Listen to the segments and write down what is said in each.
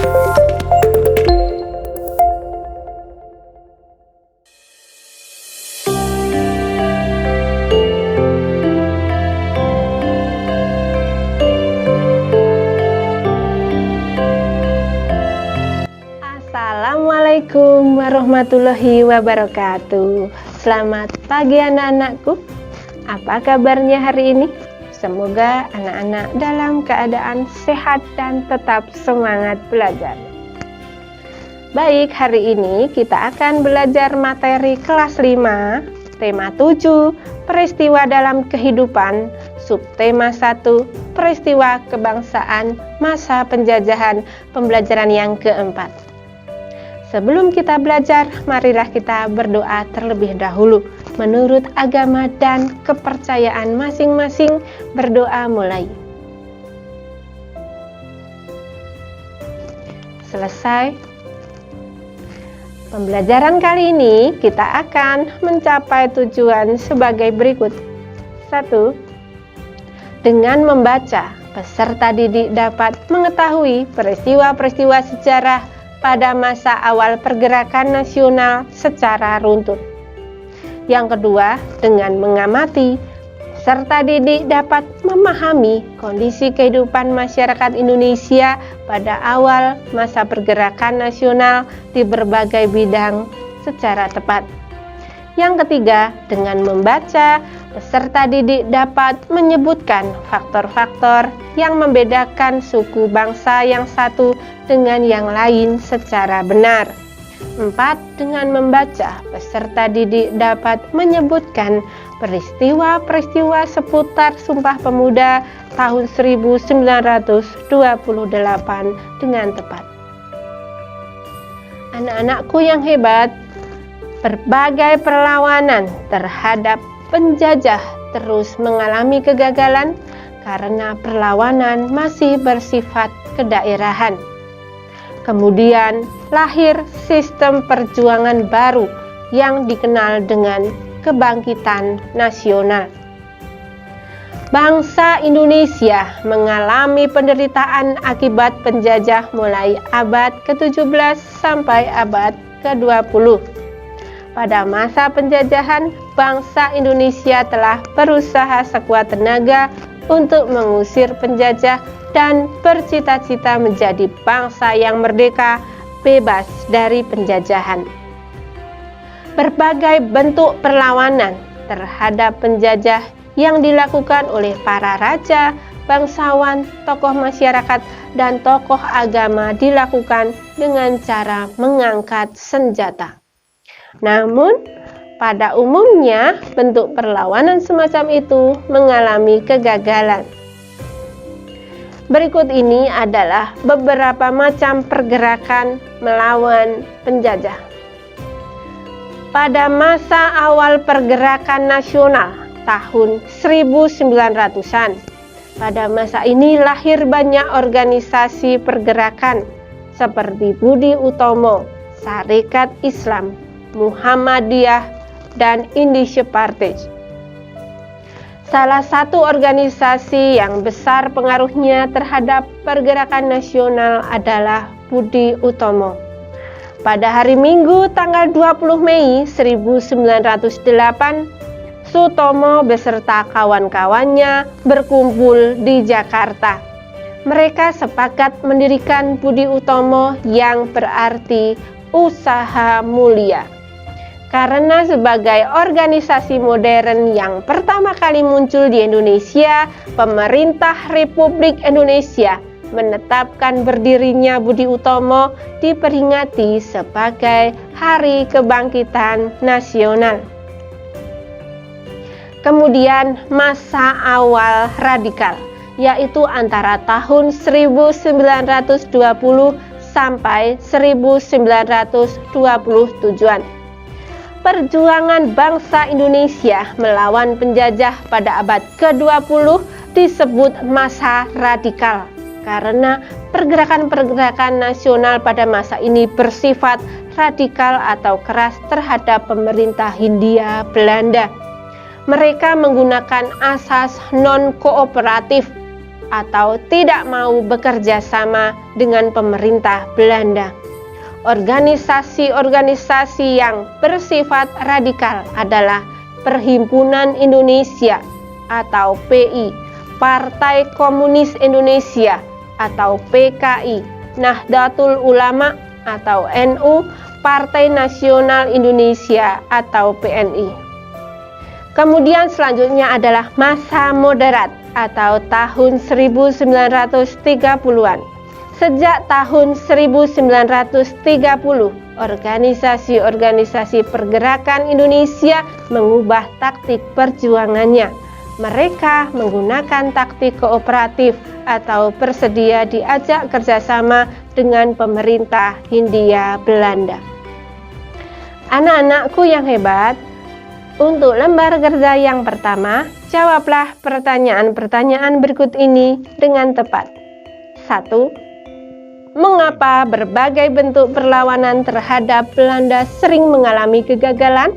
Assalamualaikum warahmatullahi wabarakatuh. Selamat pagi anak-anakku. Apa kabarnya hari ini? Semoga anak-anak dalam keadaan sehat dan tetap semangat belajar. Baik, hari ini kita akan belajar materi kelas 5, tema 7, peristiwa dalam kehidupan, subtema 1, peristiwa kebangsaan, masa penjajahan, pembelajaran yang keempat. Sebelum kita belajar, marilah kita berdoa terlebih dahulu. Menurut agama dan kepercayaan masing-masing, berdoa mulai. Selesai. Pembelajaran kali ini kita akan mencapai tujuan sebagai berikut. 1. Dengan membaca, peserta didik dapat mengetahui peristiwa-peristiwa sejarah pada masa awal pergerakan nasional secara runtut. Yang kedua, dengan mengamati, peserta didik dapat memahami kondisi kehidupan masyarakat Indonesia pada awal masa pergerakan nasional di berbagai bidang secara tepat. Yang ketiga, dengan membaca, peserta didik dapat menyebutkan faktor-faktor yang membedakan suku bangsa yang satu dengan yang lain secara benar. 4. Dengan membaca, peserta didik dapat menyebutkan peristiwa-peristiwa seputar Sumpah Pemuda tahun 1928 dengan tepat. Anak-anakku yang hebat, berbagai perlawanan terhadap penjajah terus mengalami kegagalan karena perlawanan masih bersifat kedaerahan. Kemudian lahir sistem perjuangan baru yang dikenal dengan kebangkitan nasional. Bangsa Indonesia mengalami penderitaan akibat penjajah mulai abad ke-17 sampai abad ke-20. Pada masa penjajahan, bangsa Indonesia telah berusaha sekuat tenaga untuk mengusir penjajah dan bercita-cita menjadi bangsa yang merdeka, bebas dari penjajahan. Berbagai bentuk perlawanan terhadap penjajah yang dilakukan oleh para raja, bangsawan, tokoh masyarakat, dan tokoh agama dilakukan dengan cara mengangkat senjata. Namun, pada umumnya bentuk perlawanan semacam itu mengalami kegagalan. Berikut ini adalah beberapa macam pergerakan melawan penjajah. Pada masa awal pergerakan nasional tahun 1900-an, pada masa ini lahir banyak organisasi pergerakan seperti Budi Utomo, Sarekat Islam, Muhammadiyah, dan Indonesia Partai. Salah satu organisasi yang besar pengaruhnya terhadap pergerakan nasional adalah Budi Utomo. Pada hari Minggu tanggal 20 Mei 1908, Sutomo beserta kawan-kawannya berkumpul di Jakarta. Mereka sepakat mendirikan Budi Utomo yang berarti usaha mulia. Karena sebagai organisasi modern yang pertama kali muncul di Indonesia, pemerintah Republik Indonesia menetapkan berdirinya Budi Utomo diperingati sebagai Hari Kebangkitan Nasional. Kemudian masa awal radikal, yaitu antara tahun 1920 sampai 1927-an. Perjuangan bangsa Indonesia melawan penjajah pada abad ke-20 disebut masa radikal karena pergerakan-pergerakan nasional pada masa ini bersifat radikal atau keras terhadap pemerintah Hindia Belanda. Mereka menggunakan asas non-kooperatif atau tidak mau bekerja sama dengan pemerintah Belanda. Organisasi-organisasi yang bersifat radikal adalah Perhimpunan Indonesia atau PI, Partai Komunis Indonesia atau PKI, Nahdlatul Ulama atau NU, Partai Nasional Indonesia atau PNI. Kemudian selanjutnya adalah masa moderat atau tahun 1930-an. Sejak tahun 1930, organisasi-organisasi pergerakan Indonesia mengubah taktik perjuangannya. Mereka menggunakan taktik kooperatif atau bersedia diajak kerjasama dengan pemerintah Hindia Belanda. Anak-anakku yang hebat, untuk lembar kerja yang pertama, jawablah pertanyaan-pertanyaan berikut ini dengan tepat. 1. Mengapa berbagai bentuk perlawanan terhadap Belanda sering mengalami kegagalan?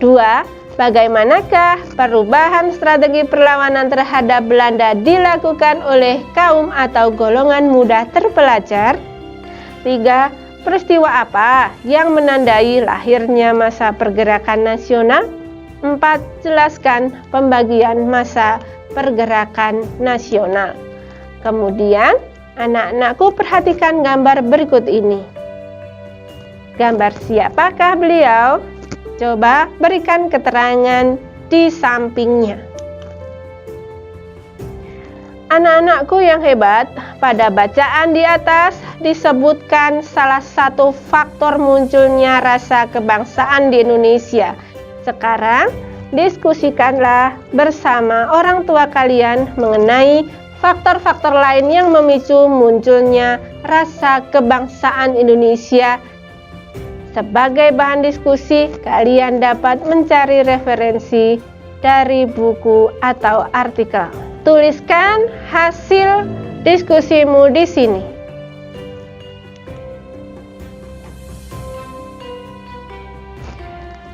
2. Bagaimanakah perubahan strategi perlawanan terhadap Belanda dilakukan oleh kaum atau golongan muda terpelajar? 3. Peristiwa apa yang menandai lahirnya masa pergerakan nasional? 4. Jelaskan pembagian masa pergerakan nasional. Kemudian, anak-anakku perhatikan gambar berikut ini. Gambar siapakah beliau? Coba berikan keterangan di sampingnya. Anak-anakku yang hebat, pada bacaan di atas disebutkan salah satu faktor munculnya rasa kebangsaan di Indonesia. Sekarang, diskusikanlah bersama orang tua kalian mengenai faktor-faktor lain yang memicu munculnya rasa kebangsaan Indonesia. Sebagai bahan diskusi, kalian dapat mencari referensi dari buku atau artikel. Tuliskan hasil diskusimu di sini.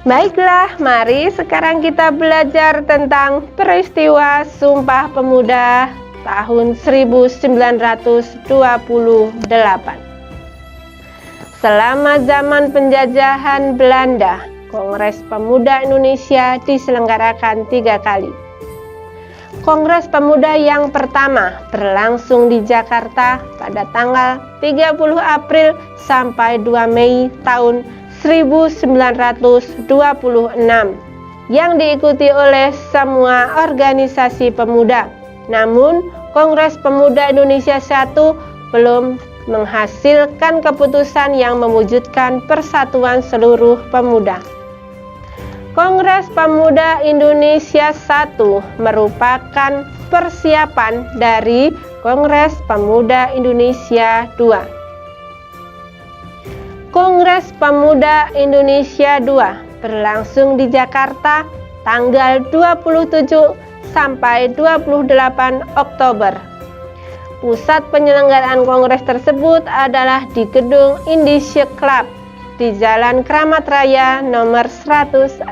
Baiklah, mari sekarang kita belajar tentang peristiwa Sumpah Pemuda tahun 1928. Selama zaman penjajahan Belanda, Kongres Pemuda Indonesia diselenggarakan 3 kali. Kongres Pemuda yang pertama berlangsung di Jakarta pada tanggal 30 April sampai 2 Mei tahun 1926 yang diikuti oleh semua organisasi pemuda. Namun, Kongres Pemuda Indonesia I belum menghasilkan keputusan yang mewujudkan persatuan seluruh pemuda. Kongres Pemuda Indonesia I merupakan persiapan dari Kongres Pemuda Indonesia II. Kongres Pemuda Indonesia II berlangsung di Jakarta tanggal 27 sampai 28 Oktober. Pusat penyelenggaraan kongres tersebut adalah di Gedung Indonesia Club di Jalan Kramat Raya nomor 106,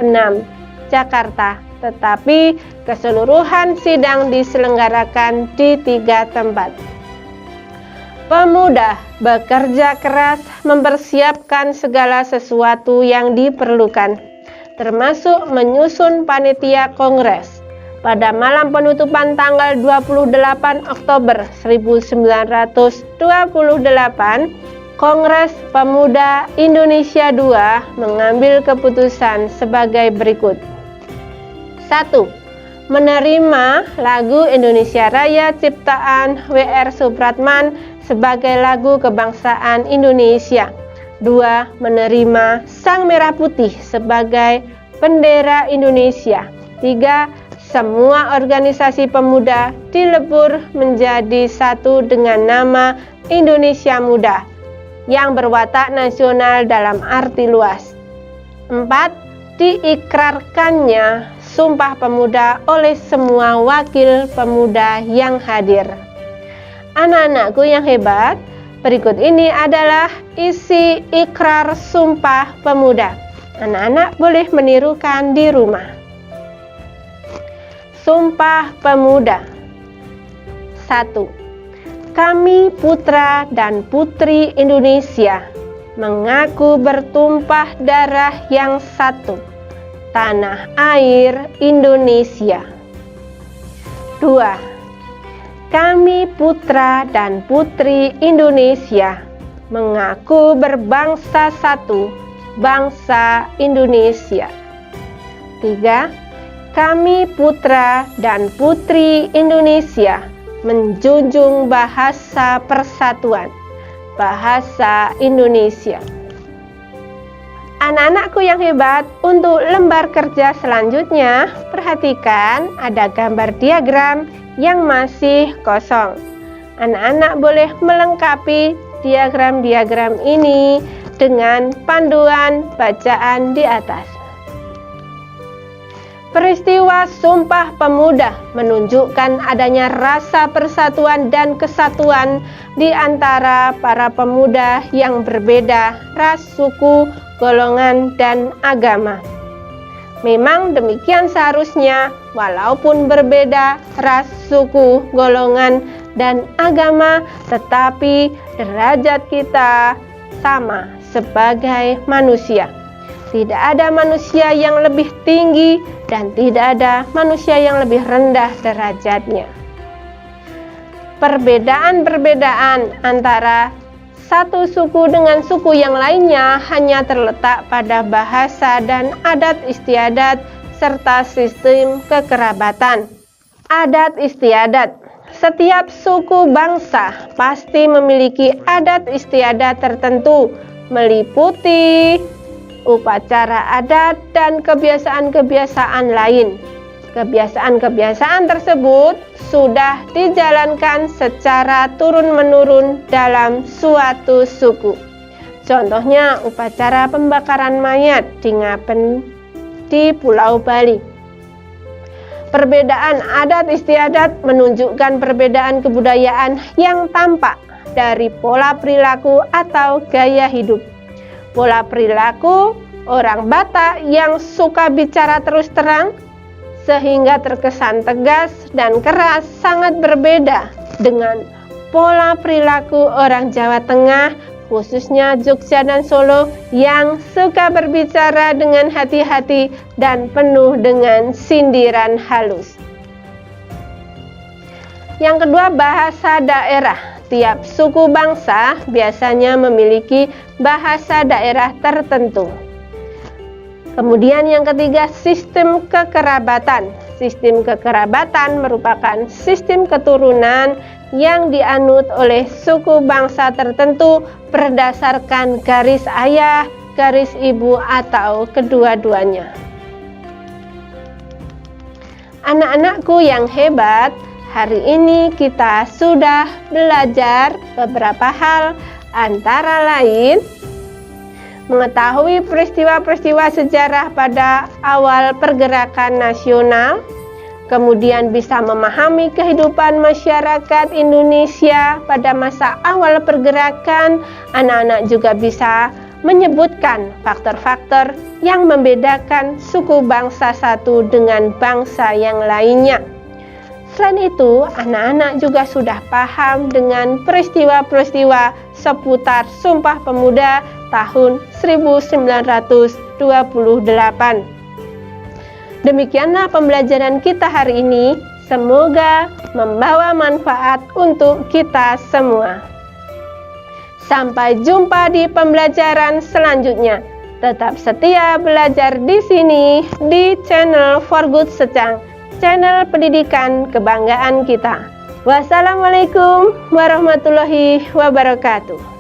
Jakarta. Tetapi keseluruhan sidang diselenggarakan di 3 tempat. Pemuda bekerja keras mempersiapkan segala sesuatu yang diperlukan, termasuk menyusun panitia kongres. Pada malam penutupan tanggal 28 Oktober 1928, Kongres Pemuda Indonesia II mengambil keputusan sebagai berikut. 1. Menerima lagu Indonesia Raya ciptaan W.R. Supratman sebagai lagu kebangsaan Indonesia. 2. Menerima Sang Merah Putih sebagai bendera Indonesia. 3. Semua organisasi pemuda dilebur menjadi satu dengan nama Indonesia Muda yang berwatak nasional dalam arti luas. 4. Diikrarkannya Sumpah Pemuda oleh semua wakil pemuda yang hadir. Anak-anakku yang hebat, berikut ini adalah isi ikrar Sumpah Pemuda. Anak-anak boleh menirukan di rumah. Sumpah Pemuda. satu. Kami putra dan putri Indonesia mengaku bertumpah darah yang satu, tanah air Indonesia. 2. Kami putra dan putri Indonesia mengaku berbangsa satu, bangsa Indonesia. 3. Kami putra dan putri Indonesia menjunjung bahasa persatuan, bahasa Indonesia. Anak-anakku yang hebat, untuk lembar kerja selanjutnya, perhatikan ada gambar diagram yang masih kosong. Anak-anak boleh melengkapi diagram-diagram ini dengan panduan bacaan di atas. Peristiwa Sumpah Pemuda menunjukkan adanya rasa persatuan dan kesatuan di antara para pemuda yang berbeda ras, suku, golongan, dan agama. Memang demikian seharusnya, walaupun berbeda ras, suku, golongan, dan agama, tetapi derajat kita sama sebagai manusia. Tidak ada manusia yang lebih tinggi dan tidak ada manusia yang lebih rendah derajatnya. Perbedaan-perbedaan antara satu suku dengan suku yang lainnya hanya terletak pada bahasa dan adat istiadat serta sistem kekerabatan. Adat istiadat. Setiap suku bangsa pasti memiliki adat istiadat tertentu, meliputi upacara adat dan kebiasaan-kebiasaan lain. Kebiasaan-kebiasaan tersebut sudah dijalankan secara turun-menurun dalam suatu suku. Contohnya upacara pembakaran mayat di Ngaben di Pulau Bali. Perbedaan adat istiadat menunjukkan perbedaan kebudayaan yang tampak dari pola perilaku atau gaya hidup. Pola perilaku orang Batak yang suka bicara terus terang sehingga terkesan tegas dan keras sangat berbeda dengan pola perilaku orang Jawa Tengah, khususnya Jogja dan Solo, yang suka berbicara dengan hati-hati dan penuh dengan sindiran halus. Yang kedua, bahasa daerah. Tiap suku bangsa biasanya memiliki bahasa daerah tertentu. Kemudian yang ketiga, sistem kekerabatan. Sistem kekerabatan merupakan sistem keturunan yang dianut oleh suku bangsa tertentu berdasarkan garis ayah, garis ibu, atau kedua-duanya. Anak-anakku yang hebat, hari ini kita sudah belajar beberapa hal, antara lain mengetahui peristiwa-peristiwa sejarah pada awal pergerakan nasional, kemudian bisa memahami kehidupan masyarakat Indonesia pada masa awal pergerakan. Anak-anak juga bisa menyebutkan faktor-faktor yang membedakan suku bangsa satu dengan bangsa yang lainnya. Selain itu, anak-anak juga sudah paham dengan peristiwa-peristiwa seputar Sumpah Pemuda tahun 1928. Demikianlah pembelajaran kita hari ini. Semoga membawa manfaat untuk kita semua. Sampai jumpa di pembelajaran selanjutnya. Tetap setia belajar di sini di channel For Good Secang, channel pendidikan kebanggaan kita. Wassalamualaikum warahmatullahi wabarakatuh.